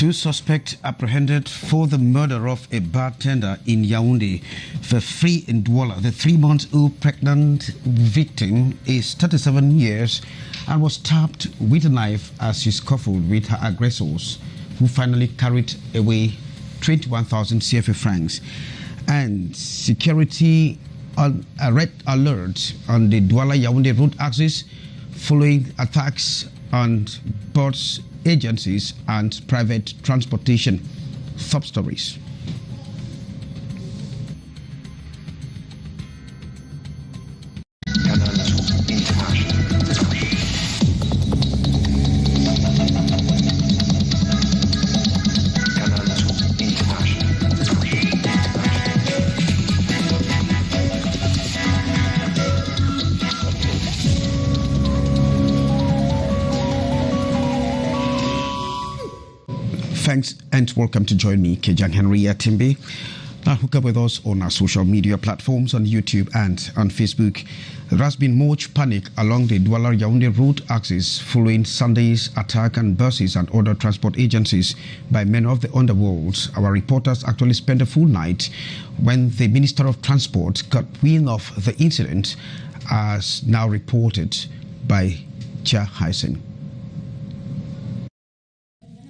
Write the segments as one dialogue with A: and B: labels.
A: Two suspects apprehended for the murder of a bartender in Yaoundé were free in Douala. The 3-month-old pregnant victim is 37 years and was stabbed with a knife as she scuffled with her aggressors, who finally carried away 21,000 CFA francs. And security on a red alert on the Douala-Yaoundé road axis following attacks on bus agencies and private transportation. Sub-stories. Thanks and welcome to join me, Kejang Henry Atimbe. Now hook up with us on our social media platforms on YouTube and on Facebook. There has been much panic along the Douala-Yaoundé road axis following Sunday's attack on buses and other transport agencies by men of the underworld. Our reporters actually spent a full night when the Minister of Transport got wind of the incident, as now reported by Cha Hysen.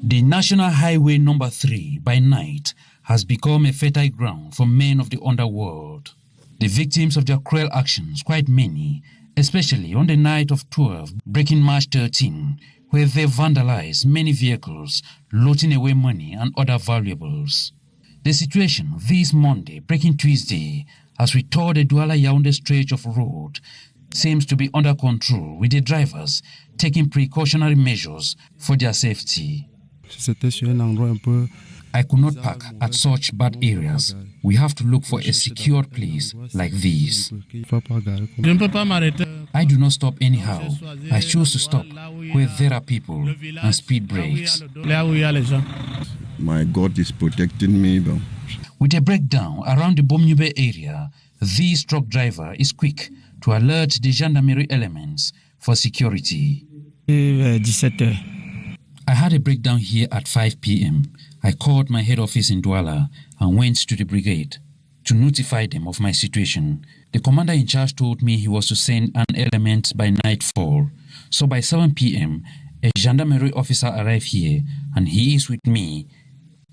B: The National Highway number 3 by night has become a fertile ground for men of the underworld. The victims of their cruel actions, quite many, especially on the night of 12, breaking March 13, where they vandalized many vehicles, looting away money and other valuables. The situation this Monday, breaking Tuesday, as we tour the Douala-Yaoundé stretch of road, seems to be under control, with the drivers taking precautionary measures for their safety. I could not park at such bad areas. We have to look for a secured place like this. I do not stop anyhow. I choose to stop where there are people and speed brakes.
C: My God is protecting me.
B: With a breakdown around the Bomnyube area, this truck driver is quick to alert the gendarmerie elements for security. I had a breakdown here at 5 p.m. I called my head office in Douala and went to the brigade to notify them of my situation. The commander in charge told me he was to send an element by nightfall. So by 7 p.m., a gendarmerie officer arrived here and he is with me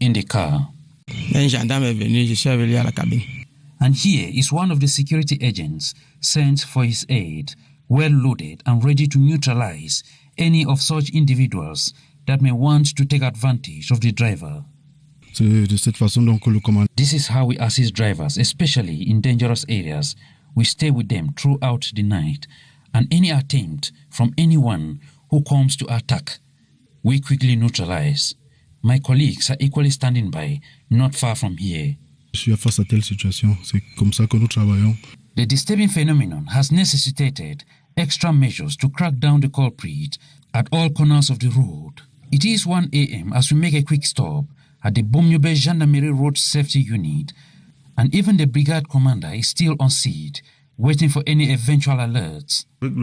B: in the car. And here is one of the security agents sent for his aid, well loaded and ready to neutralize any of such individuals that may want to take advantage of the driver. This is how we assist drivers, especially in dangerous areas. We stay with them throughout the night, and any attempt from anyone who comes to attack, we quickly neutralize. My colleagues are equally standing by, not far from here. The disturbing phenomenon has necessitated extra measures to crack down the culprit at all corners of the road. It is 1 a.m. as we make a quick stop at the Bomnyube Gendarmerie Road Safety Unit, and even the brigade commander is still on seat, waiting for any eventual alerts. With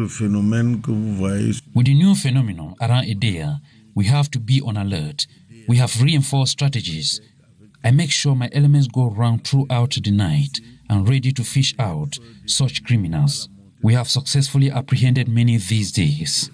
B: the new phenomenon around Edea, we have to be on alert. We have reinforced strategies. I make sure my elements go round throughout the night and ready to fish out such criminals. We have successfully apprehended many these days.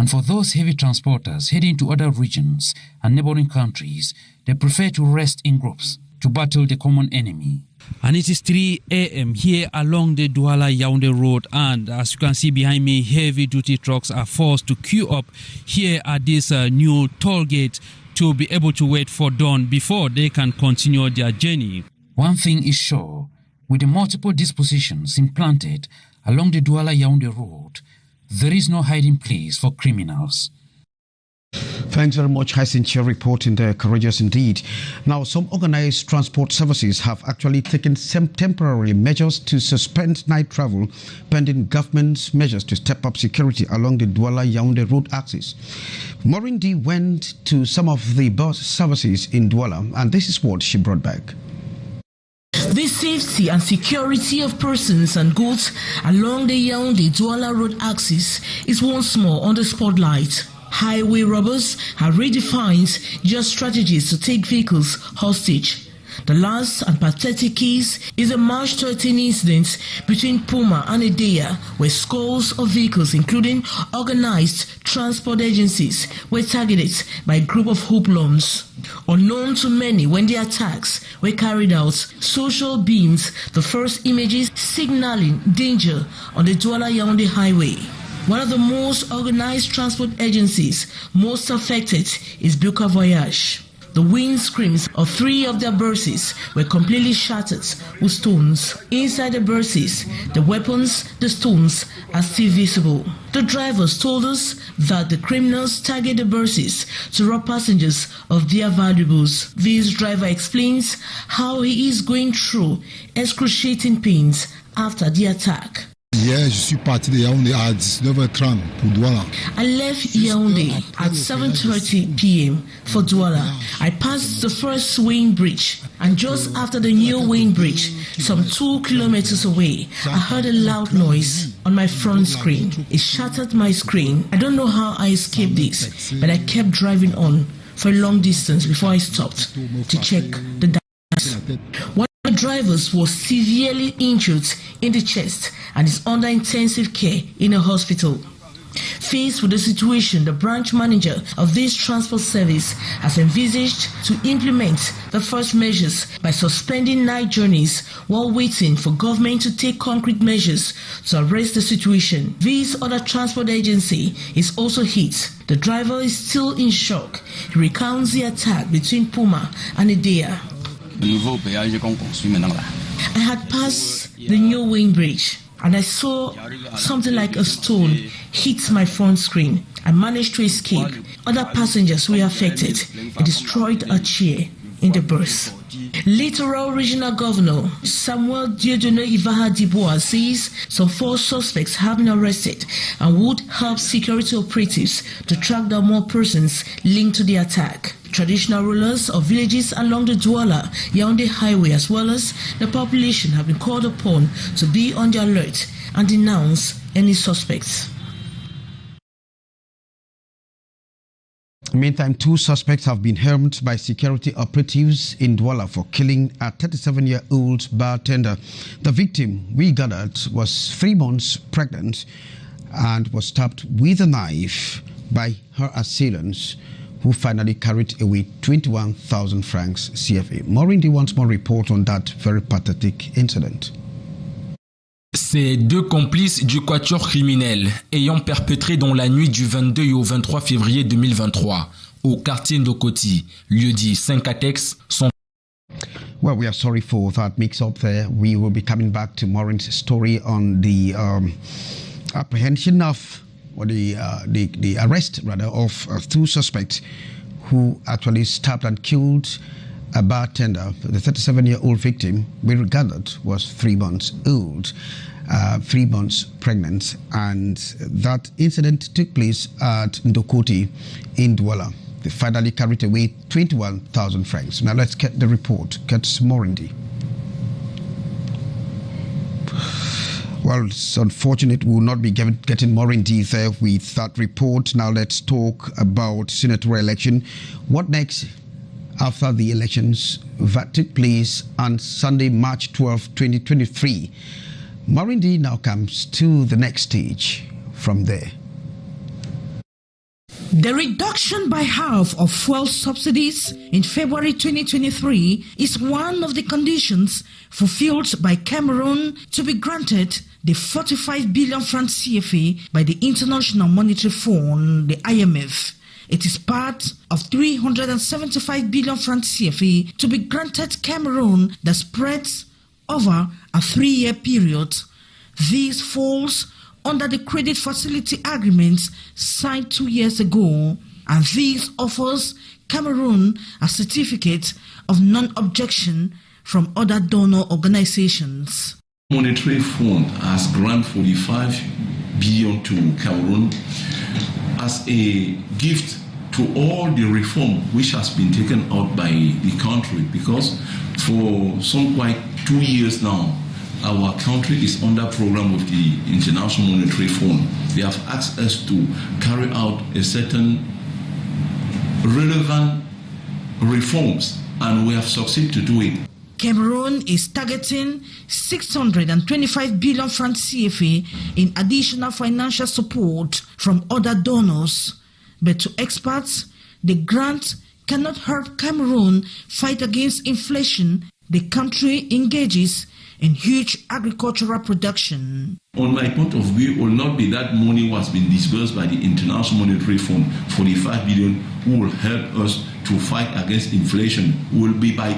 B: And for those heavy transporters heading to other regions and neighboring countries, they prefer to rest in groups to battle the common enemy. And it is 3 a.m. here along the Douala-Yaoundé road, and as you can see behind me, heavy-duty trucks are forced to queue up here at this new toll gate to be able to wait for dawn before they can continue their journey. One thing is sure, with the multiple dispositions implanted along the Douala-Yaoundé road, there is no hiding place for criminals.
A: Thanks very much, Hysen, reporting there. Courageous indeed. Now, some organized transport services have actually taken some temporary measures to suspend night travel, pending government's measures to step up security along the Douala-Yaoundé road axis. Maureen D went to some of the bus services in Douala, and this is what she brought back.
D: The safety and security of persons and goods along the Yaoundé-Douala road axis is once more on the spotlight. Highway robbers have redefined their strategies to take vehicles hostage. The last and pathetic case is a March 13 incident between Puma and Idea, where scores of vehicles, including organized transport agencies, were targeted by a group of hoodlums. Unknown to many when the attacks were carried out, social beamed the first images signaling danger on the Douala-Yaoundé highway. One of the most organized transport agencies most affected is Buka Voyage. The windscreens of 3 of their buses were completely shattered with stones. Inside the buses, the weapons, the stones are still visible. The drivers told us that the criminals target the buses to rob passengers of their valuables. This driver explains how he is going through excruciating pains after the attack.
E: Hier, je suis parti de Yaoundé à 19h30 pour Douala.
D: I left Yaoundé at 7:30 p.m. for Douala. I passed the first weighing bridge, and just after the new weighing bridge, some 2 kilometers away, I heard a loud noise on my front screen. It shattered my screen. I don't know how I escaped this, but I kept driving on for a long distance before I stopped to check the damage. One of the drivers was severely injured in the chest and is under intensive care in a hospital. Faced with the situation, the branch manager of this transport service has envisaged to implement the first measures by suspending night journeys while waiting for government to take concrete measures to arrest the situation. This other transport agency is also hit. The driver is still in shock. He recounts the attack between Puma and Idea. I had passed the new weighing bridge, and I saw something like a stone hit my front screen. I managed to escape. Other passengers were affected. It destroyed a chair in the bus. Littoral Regional Governor Samuel Dieudonné Ivaha Dibois says some 4 suspects have been arrested and would help security operatives to track down more persons linked to the attack. Traditional rulers of villages along the Douala-Yaoundé highway, as well as the population, have been called upon to be on the alert and denounce any suspects.
A: Meantime, 2 suspects have been helmed by security operatives in Douala for killing a 37-year-old bartender. The victim, we gathered, was 3 months pregnant and was stabbed with a knife by her assailants, who finally carried away 21,000 francs CFA. Maureen D wants more report on that very pathetic incident.
F: Ces 2 complices du quatuor criminel ayant perpétré dans la nuit du 22 au 23 février 2023 au quartier Ndokoti, lieu-dit Saint-Catex, sont...
A: Well, we are sorry for that mix-up there. We will be coming back to Maureen's story on the apprehension of, or the arrest rather of 2 suspects who actually stabbed and killed a bartender. The 37-year-old victim, we gathered, was 3 months old, 3 months pregnant, and that incident took place at Ndokoti in Douala. They finally carried away 21,000 francs. Now let's get the report. Get Morindi. Well, it's unfortunate we will not be getting more in detail with that report. Now let's talk about senatorial election. What next after the elections that took place on Sunday, March 12, 2023? Morindi now comes to the next stage from there.
D: The reduction by half of fuel subsidies in February 2023 is one of the conditions fulfilled by Cameroon to be granted the 45 billion francs CFA by the International Monetary Fund, the IMF. It is part of 375 billion francs CFA to be granted Cameroon that spreads over a 3-year period. This falls under the credit facility agreements signed 2 years ago, and this offers Cameroon a certificate of non-objection from other donor organizations.
G: Monetary Fund has granted 45 billion to Cameroon as a gift to all the reform which has been taken out by the country, because for some quite 2 years now, our country is under program of the International Monetary Fund. They have asked us to carry out a certain relevant reforms, and we have succeeded to do it.
D: Cameroon is targeting 625 billion francs CFA in additional financial support from other donors. But to experts, the grant cannot help Cameroon fight against inflation. The country engages in huge agricultural production.
G: On my point of view, it will not be that money was been disbursed by the International Monetary Fund, 45 billion, who will help us to fight against inflation. It will be by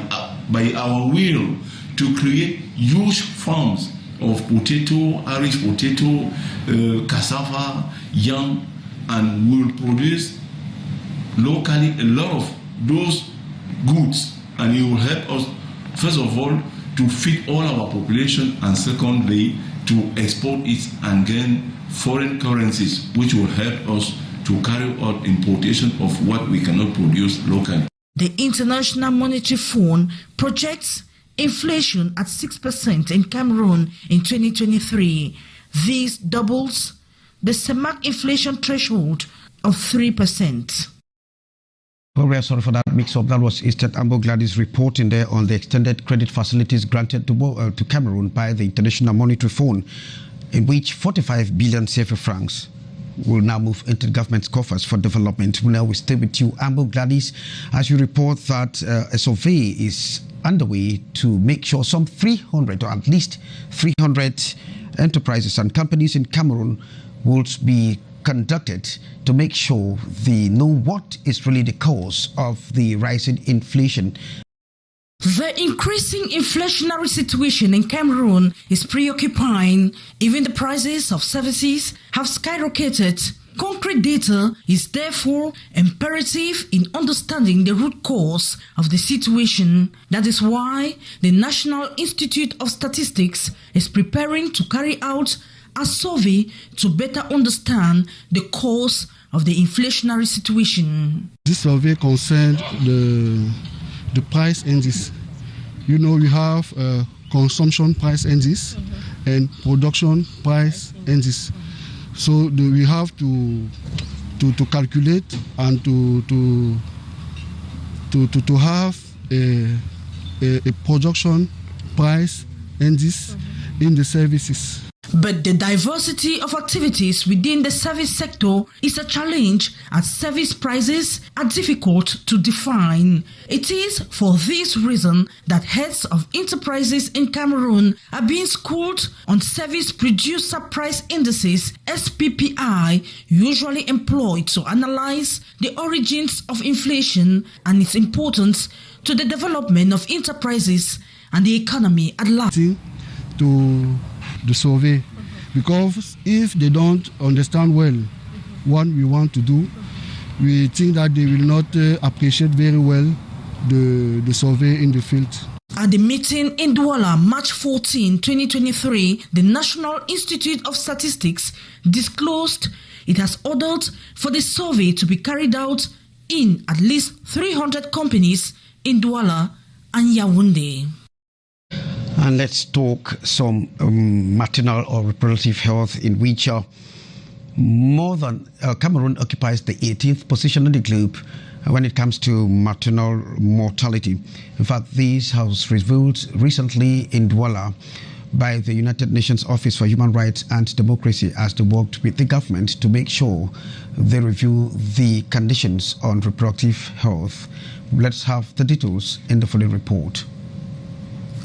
G: our will to create huge farms of potato, Irish potato, cassava, yam, and we will produce locally a lot of those goods, and it will help us, first of all, to feed all our population, and secondly, to export it and gain foreign currencies, which will help us to carry out importation of what we cannot produce locally.
D: The International Monetary Fund projects inflation at 6% in Cameroon in 2023. This doubles the CEMAC inflation threshold of 3%.
A: Well, we are sorry for that mix-up. That was Eastern Ambo Gladys reporting there on the extended credit facilities granted to Cameroon by the International Monetary Fund, in which 45 billion CFA francs will now move into the government's coffers for development. Now we stay with you, Ambo Gladys, as you report that a survey is underway to make sure some 300 or at least 300 enterprises and companies in Cameroon will be conducted to make sure they know what is really the cause of the rising inflation.
D: The increasing inflationary situation in Cameroon is preoccupying. Even the prices of services have skyrocketed. Concrete data is therefore imperative in understanding the root cause of the situation. That is why the National Institute of Statistics is preparing to carry out a survey to better understand the cause of the inflationary situation.
E: This survey concerns the price index. You know, we have consumption price index and production price index. So we have to calculate and to have a production price index in the services.
D: But the diversity of activities within the service sector is a challenge, as service prices are difficult to define. It is for this reason that heads of enterprises in Cameroon are being schooled on service producer price indices, SPPI, usually employed to analyze the origins of inflation and its importance to the development of enterprises and the economy at large.
E: To the survey, because if they don't understand well what we want to do, we think that they will not appreciate very well the survey in the field.
D: At the meeting in Douala, March 14, 2023, the National Institute of Statistics disclosed it has ordered for the survey to be carried out in at least 300 companies in Douala and Yaoundé.
A: And let's talk some maternal or reproductive health, in which Cameroon occupies the 18th position in the globe when it comes to maternal mortality. In fact, this was revealed recently in Douala by the United Nations Office for Human Rights and Democracy, as they worked with the government to make sure they review the conditions on reproductive health. Let's have the details in the following report.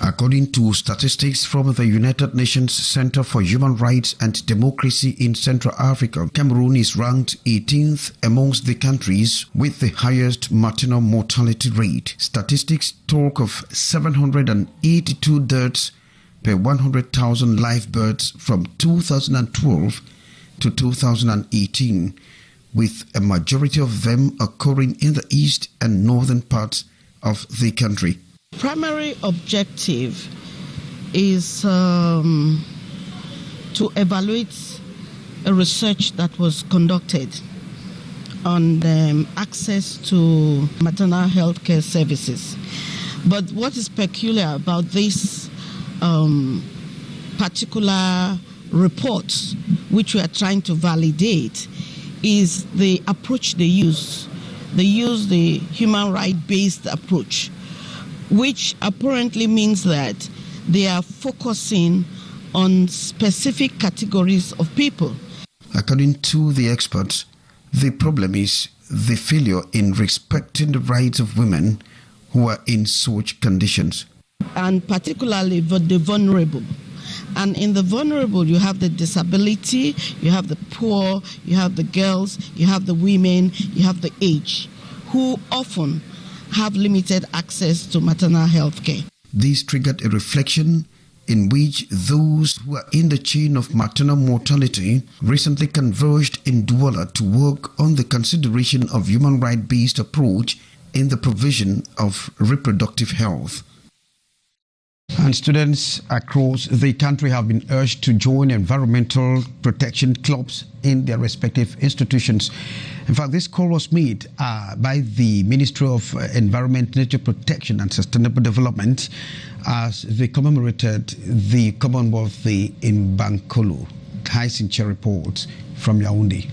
A: According to statistics from the United Nations Center for Human Rights and Democracy in Central Africa, Cameroon is ranked 18th amongst the countries with the highest maternal mortality rate. Statistics talk of 782 deaths per 100,000 live births from 2012 to 2018, with a majority of them occurring in the east and northern parts of the country.
H: Primary objective is to evaluate a research that was conducted on access to maternal health care services. But what is peculiar about this particular reports, which we are trying to validate, is the approach they use. They use the human right-based approach, which apparently means that they are focusing on specific categories of people.
A: According to the experts, the problem is the failure in respecting the rights of women who are in such conditions.
H: And particularly the vulnerable. And in the vulnerable, you have the disability, you have the poor, you have the girls, you have the women, you have the aged, who often have limited access to maternal health care.
A: This triggered a reflection in which those who are in the chain of maternal mortality recently converged in Douala to work on the consideration of human right-based approach in the provision of reproductive health. And students across the country have been urged to join environmental protection clubs in their respective institutions. In fact, this call was made by the Ministry of Environment, Nature Protection and Sustainable Development as they commemorated the Commonwealth Day in Bankolo. Hyacinth reports from Yaoundé.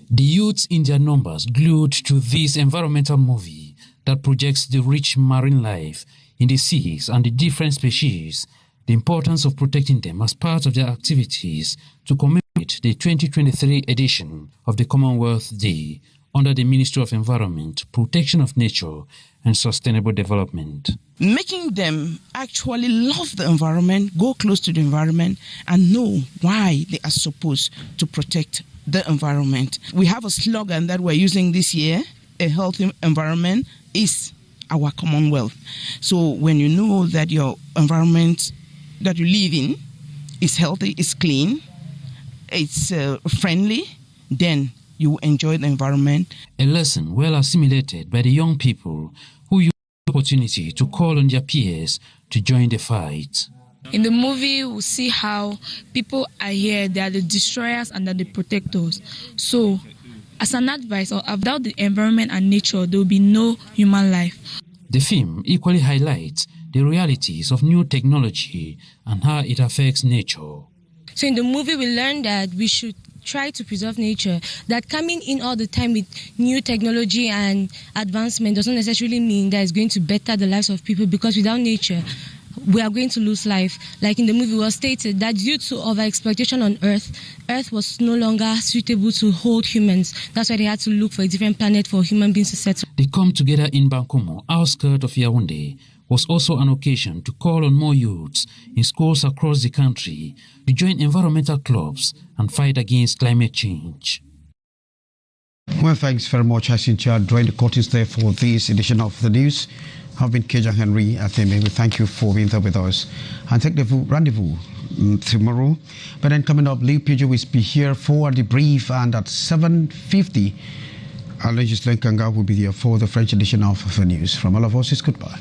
B: The youths in their numbers glued to this environmental movie that projects the rich marine life in the seas and the different species, the importance of protecting them as part of their activities to commemorate the 2023 edition of the Commonwealth Day under the Ministry of Environment, Protection of Nature and Sustainable Development.
I: Making them actually love the environment, go close to the environment, and know why they are supposed to protect the environment. We have a slogan that we're using this year: a healthy environment is our Commonwealth. So when you know that your environment that you live in is healthy, is clean, it's friendly, then you enjoy the environment.
B: A lesson well assimilated by the young people who use the opportunity to call on their peers to join the fight.
J: In the movie, we'll see how people are here. They are the destroyers and they're the protectors. So, as an advice, without the environment and nature, there will be no human life.
B: The film equally highlights the realities of new technology and how it affects nature.
K: So in the movie, we learned that we should try to preserve nature, that coming in all the time with new technology and advancement doesn't necessarily mean that it's going to better the lives of people, because without nature, we are going to lose life. Like in the movie, it was stated that due to overexploitation on Earth was no longer suitable to hold humans. That's why they had to look for a different planet for human beings to settle.
B: The come together in Bankomo, outskirts of Yaoundé, was also an occasion to call on more youths in schools across the country to join environmental clubs and fight against climate change.
A: Well, thanks very much, Hyacinth. Drawing the curtains there for this edition of the news. I've been Keja Henry Atheme. We thank you for being there with us. And take the rendezvous tomorrow. But then coming up, Lee Pidgey will be here for the brief, and at 7:50, our legislator Kanga will be here for the French edition of the news. From all of us, it's goodbye.